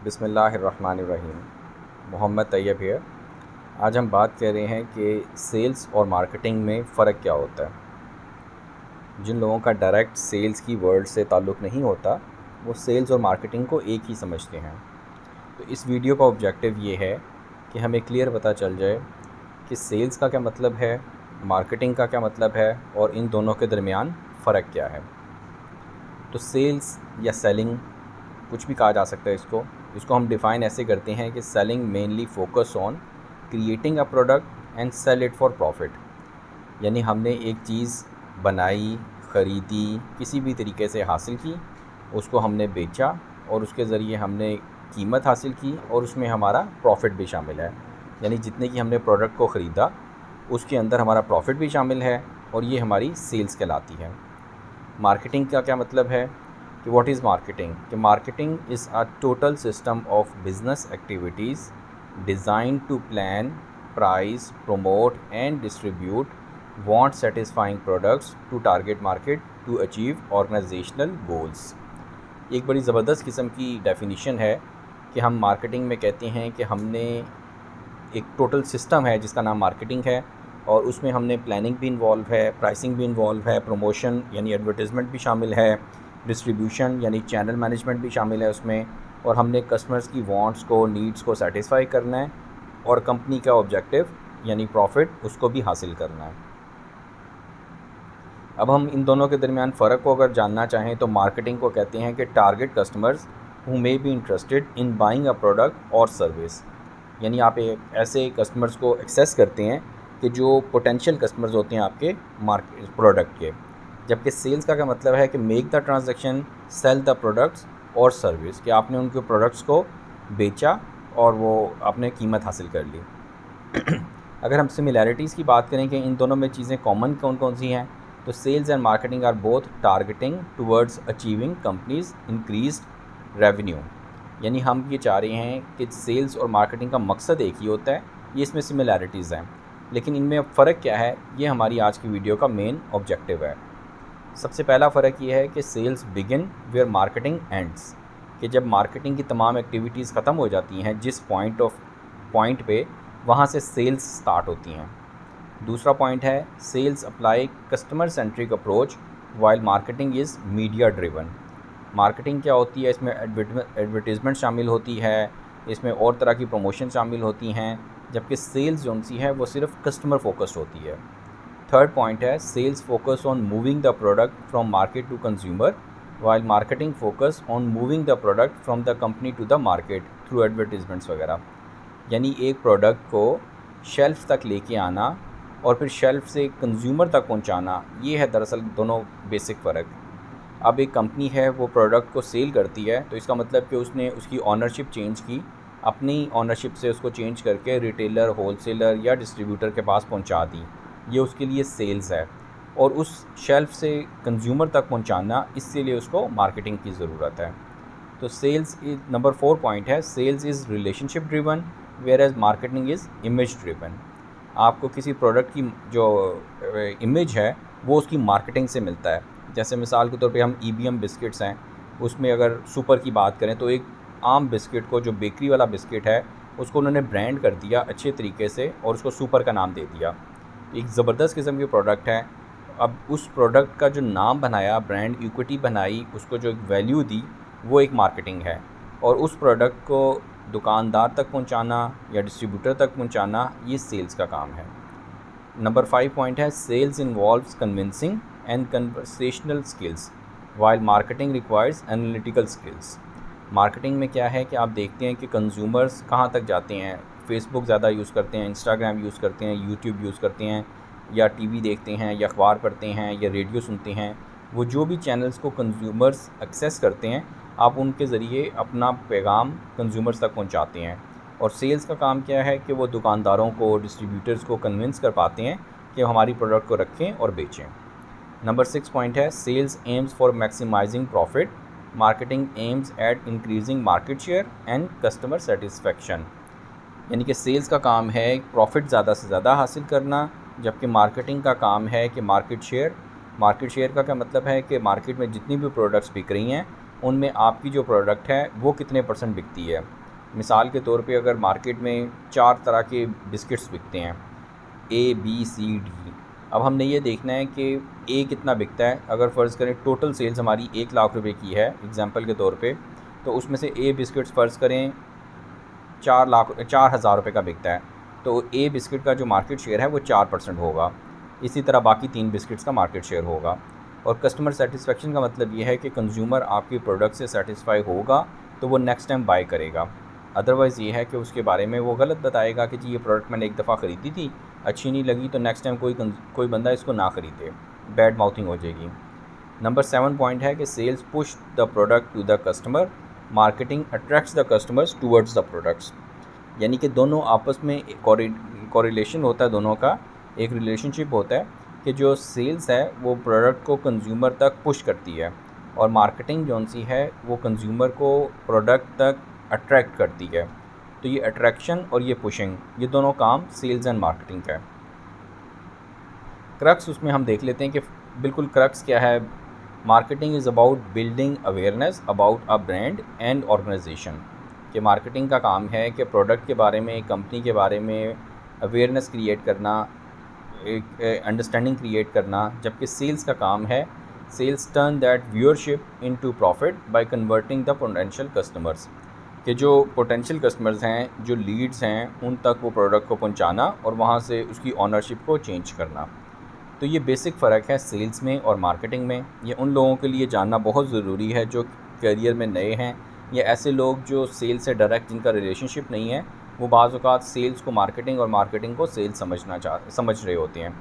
बिस्मिल्लाहिर्रहमानिर्रहीम। मोहम्मद तैयब है। आज हम बात कर रहे हैं कि सेल्स और मार्केटिंग में फ़र्क क्या होता है। जिन लोगों का डायरेक्ट सेल्स की वर्ल्ड से ताल्लुक़ नहीं होता वो सेल्स और मार्केटिंग को एक ही समझते हैं। तो इस वीडियो का ऑब्जेक्टिव ये है कि हमें क्लियर पता चल जाए कि सेल्स का क्या मतलब है, मार्केटिंग का क्या मतलब है और इन दोनों के दरमियान फ़र्क क्या है। तो सेल्स या सेलिंग कुछ भी कहा जा सकता है इसको हम डिफ़ाइन ऐसे करते हैं कि selling mainly focus on creating a product and sell it for profit. यानी हमने एक चीज़ बनाई, ख़रीदी, किसी भी तरीके से हासिल की, उसको हमने बेचा और उसके ज़रिए हमने कीमत हासिल की और उसमें हमारा प्रॉफिट भी शामिल है। यानी जितने की हमने प्रोडक्ट को ख़रीदा उसके अंदर हमारा प्रॉफिट भी शामिल है और ये हमारी सेल्स कहलाती है। मार्केटिंग का क्या मतलब है कि व्हाट इज़ मार्केटिंग? कि marketing is a total system of business activities design to plan, price, promote and distribute want satisfying products to target market to achieve organisational goals. एक बड़ी ज़बरदस्त किस्म की डेफिनेशन है कि हम मार्केटिंग में कहते हैं कि हमने एक टोटल सिस्टम है जिसका नाम मार्केटिंग है और उसमें हमने प्लानिंग भी इन्वॉल्व है, प्राइसिंग भी इन्वॉल्व है, प्रमोशन यानी एडवर्टाइजमेंट भी शामिल है, डिस्ट्रीब्यूशन यानी चैनल मैनेजमेंट भी शामिल है उसमें, और हमने कस्टमर्स की वांट्स को, नीड्स को सेटिस्फाई करना है और कंपनी का ऑब्जेक्टिव यानी प्रॉफिट उसको भी हासिल करना है। अब हम इन दोनों के दरमियान फ़र्क को अगर जानना चाहें तो मार्केटिंग को कहते हैं कि target customers who may be interested in buying a product और सर्विस। यानी आप एक ऐसे कस्टमर्स को एक्सेस करते हैं कि जो पोटेंशियल कस्टमर्स होते हैं आपके मार्केट प्रोडक्ट के। जबकि सेल्स का क्या मतलब है कि make the transaction, sell the products और सर्विस, कि आपने उनके प्रोडक्ट्स को बेचा और वो आपने कीमत हासिल कर ली। अगर हम सिमिलैरिटीज़ की बात करें कि इन दोनों में चीज़ें कॉमन कौन कौन सी हैं, तो sales and marketing are both targeting towards achieving companies increased revenue. यानी हम ये चाह रहे हैं कि सेल्स और मार्केटिंग का मकसद एक ही होता है, ये इसमें सिमिलैरिटीज़ हैं। लेकिन इनमें अब फ़र्क क्या है, ये हमारी आज की वीडियो का मेन ऑब्जेक्टिव है। सबसे पहला फ़र्क ये है कि sales begin where marketing ends, कि जब मार्केटिंग की तमाम एक्टिविटीज़ ख़त्म हो जाती हैं जिस पॉइंट पे, वहाँ से सेल्स स्टार्ट होती हैं। दूसरा पॉइंट है sales apply customer centric approach while marketing is media driven. Marketing क्या होती है, इसमें एडवर्टीज़मेंट शामिल होती है, इसमें और तरह की प्रमोशन शामिल होती हैं, जबकि सेल्स जो सी है वो सिर्फ कस्टमर फोकस्ड होती है। थर्ड पॉइंट है sales focus on moving the product from market to consumer while marketing focus on moving the product from the company to the market through advertisements वगैरह। यानी एक प्रोडक्ट को शेल्फ़ तक लेके आना और फिर शेल्फ़ से कंज्यूमर तक पहुंचाना, ये है दरअसल दोनों बेसिक फ़र्क। अब एक कंपनी है वो प्रोडक्ट को सेल करती है तो इसका मतलब कि उसने उसकी ऑनरशिप चेंज की, अपनी ऑनरशिप से उसको चेंज करके रिटेलर, होलसेलर या डिस्ट्रीब्यूटर के पास पहुंचा दी, ये उसके लिए सेल्स है। और उस शेल्फ़ से कंज्यूमर तक पहुंचाना, इसके लिए उसको मार्केटिंग की ज़रूरत है। तो सेल्स नंबर 4 पॉइंट है sales is relationship driven where as marketing is image driven. आपको किसी प्रोडक्ट की जो इमेज है वो उसकी मार्केटिंग से मिलता है। जैसे मिसाल के तौर पे हम EBM बिस्किट्स हैं, उसमें अगर सुपर की बात करें तो एक आम बिस्किट को, जो बेकरी वाला बिस्किट है, उसको उन्होंने ब्रांड कर दिया अच्छे तरीके से और उसको सुपर का नाम दे दिया। एक ज़बरदस्त किस्म की प्रोडक्ट है। अब उस प्रोडक्ट का जो नाम बनाया, ब्रांड इक्विटी बनाई, उसको जो वैल्यू दी, वो एक मार्केटिंग है। और उस प्रोडक्ट को दुकानदार तक पहुंचाना या डिस्ट्रीब्यूटर तक पहुंचाना, ये सेल्स का काम है। नंबर 5 पॉइंट है sales involves convincing and conversational skills while marketing requires analytical skills. Marketing में क्या है कि आप देखते हैं कि कंज्यूमर्स कहाँ तक जाते हैं, फेसबुक ज़्यादा यूज़ करते हैं, इंस्टाग्राम यूज़ करते हैं, यूट्यूब यूज़ करते हैं, या टीवी देखते हैं, या अखबार पढ़ते हैं, या रेडियो सुनते हैं। वो जो भी चैनल्स को कंज्यूमर्स एक्सेस करते हैं, आप उनके ज़रिए अपना पैगाम कंज्यूमर्स तक पहुंचाते हैं। और सेल्स का काम क्या है कि वो दुकानदारों को, डिस्ट्रीब्यूटर्स को कन्विंस कर पाते हैं कि हमारी प्रोडक्ट को रखें और बेचें। नंबर 6 पॉइंट है sales aims for maximising profit, marketing aims at increasing market share and customer satisfaction. यानी कि सेल्स का काम है प्रॉफिट ज़्यादा से ज़्यादा हासिल करना, जबकि मार्केटिंग का काम है कि मार्केट शेयर का क्या मतलब है कि मार्केट में जितनी भी प्रोडक्ट्स बिक रही हैं उनमें आपकी जो प्रोडक्ट है वो कितने परसेंट बिकती है। मिसाल के तौर पे अगर मार्केट में 4 तरह के बिस्किट्स बिकते हैं, ए बी सी डी। अब हमने ये देखना है कि ए कितना बिकता है। अगर फ़र्ज़ करें टोटल सेल्स हमारी 1 लाख रुपए की है एग्ज़ाम्पल के तौर पे, तो उसमें से ए बिस्किट्स फ़र्ज़ करें 4,000 रुपये का बिकता है, तो ए बिस्किट का जो मार्केट शेयर है वो 4% होगा। इसी तरह बाकी 3 बिस्किट्स का मार्केट शेयर होगा। और कस्टमर सेटिस्फेक्शन का मतलब ये है कि कंज्यूमर आपकी प्रोडक्ट से सेटिस्फाई होगा तो वो नेक्स्ट टाइम बाय करेगा। अदरवाइज़ ये है कि उसके बारे में वो गलत बताएगा कि जी ये प्रोडक्ट मैंने एक दफ़ा ख़रीदी थी, अच्छी नहीं लगी, तो नेक्स्ट टाइम कोई बंदा इसको ना ख़रीदे, बैड माउथिंग हो जाएगी। नंबर 7 पॉइंट है कि sales push the product to the customer, marketing attracts the customers towards the products. यानी कि दोनों आपस में कोरिलेशन होता है, दोनों का एक रिलेशनशिप होता है कि जो सेल्स है वो प्रोडक्ट को कंज्यूमर तक पुश करती है और मार्केटिंग जौन सी है वो कंज्यूमर को प्रोडक्ट तक अट्रैक्ट करती है। तो ये अट्रैक्शन और ये पुशिंग, ये दोनों काम सेल्स एंड मार्केटिंग का है। क्रक्स उसमें हम देख लेते हैं कि बिल्कुल क्रक्स क्या है। Marketing is about building awareness about a brand and organisation. कि मार्केटिंग का काम है कि प्रोडक्ट के बारे में, कंपनी के बारे में अवेयरनेस क्रिएट करना, एक अंडरस्टैंडिंग क्रिएट करना। जबकि सेल्स का काम है, sales turn that viewership into profit by converting the potential customers. कि जो पोटेंशियल कस्टमर्स हैं, जो लीड्स हैं, उन तक वो प्रोडक्ट को पहुंचाना और वहां से उसकी ऑनरशिप को चेंज करना। तो ये बेसिक फ़र्क है सेल्स में और मार्केटिंग में। ये उन लोगों के लिए जानना बहुत ज़रूरी है जो करियर में नए हैं, या ऐसे लोग जो सेल्स से डायरेक्ट जिनका रिलेशनशिप नहीं है, वो बाज़ औक़ात सेल्स को मार्केटिंग और मार्केटिंग को सेल्स समझ रहे होते हैं।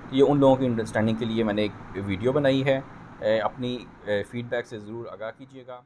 तो ये उन लोगों की अंडरस्टैंडिंग के लिए मैंने एक वीडियो बनाई है। अपनी फ़ीडबैक से ज़रूर आगाह कीजिएगा।